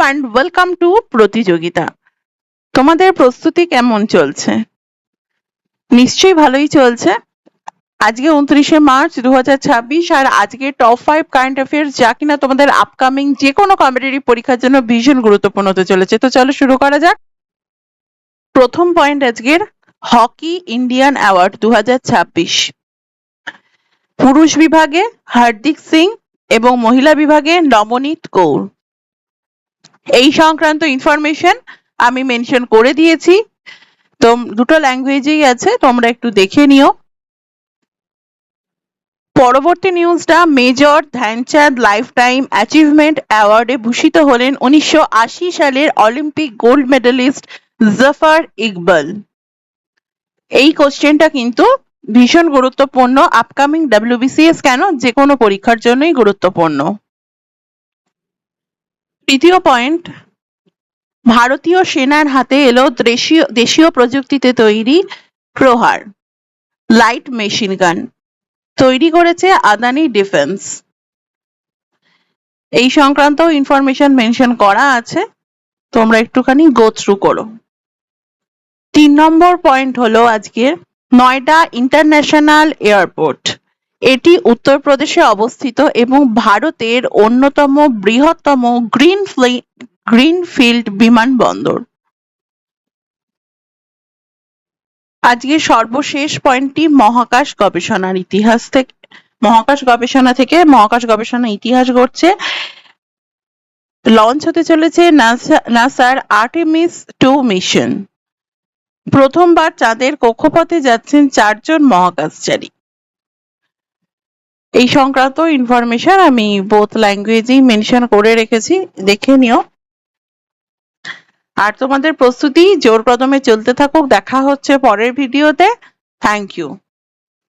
and welcome to প্রতিযোগিতা। তোমাদের প্রস্তুতি কেমন চলছে? নিশ্চয়ই ভালোই চলছে। আজকে 29শে মার্চ 2026 আর আজকে টপ 5 কারেন্ট অ্যাফেয়ার্স যা কিনা তোমাদের আপকামিং যে কোনো কম্পিটিটিভ পরীক্ষার জন্য ভীষণ গুরুত্বপূর্ণ হতে চলেছে। তো চলো শুরু করা যাক। প্রথম পয়েন্ট আজকের হকি ইন্ডিয়ান অ্যাওয়ার্ড 2026। পুরুষ বিভাগে হার্দিক সিং এবং মহিলা বিভাগে নবনীত কৌর। এই সংক্রান্ত ইনফরমেশন আমি মেনশন করে দিয়েছি, তো দুটো ল্যাঙ্গুয়েজেই আছে, তোমরা একটু দেখে নিও। পরবর্তী নিউজটা major Dhyan Chand life time achievement অ্যাওয়ার্ডে ভূষিত হলেন 1980 সালের Olympic gold medalist Zafar Iqbal. এই কোশ্চেনটা কিন্তু ভীষণ গুরুত্বপূর্ণ, আপকামিং WBCS কেন যে কোনো পরীক্ষার জন্যই গুরুত্বপূর্ণ। তৃতীয় পয়েন্ট, ভারতীয় সেনার হাতে এলো দেশীয় প্রযুক্তিতে তৈরি প্রহার লাইট মেশিন গান, তৈরি করেছে আদানি ডিফেন্স। এই সংক্রান্ত ইনফরমেশন মেনশন করা আছে, তোমরা একটুখানি গো থ্রু করো। 3 নম্বর পয়েন্ট হলো আজকে নয়ডা ইন্টারন্যাশনাল এয়ারপোর্ট। এটি উত্তরপ্রদেশে অবস্থিত এবং ভারতের অন্যতম বৃহত্তম গ্রিনফিল্ড বিমানবন্দর। আজকে সর্বশেষ পয়েন্টটি মহাকাশ গবেষণার ইতিহাস থেকে, মহাকাশ গবেষণা ইতিহাস গড়ছে। লঞ্চ হতে চলেছে নাসার আর্টেমিস 2 মিশন। প্রথমবার চাঁদের কক্ষপথে যাচ্ছেন 4 জন মহাকাশচারী। এই সংক্রান্ত ইনফরমেশন আমি বোথ ল্যাঙ্গুয়েজেই মেনশন করে রেখেছি, দেখে নিও। আর তোমাদের প্রস্তুতি জোর কদমে চলতে থাকুক। দেখা হচ্ছে পরের ভিডিওতে। Thank you.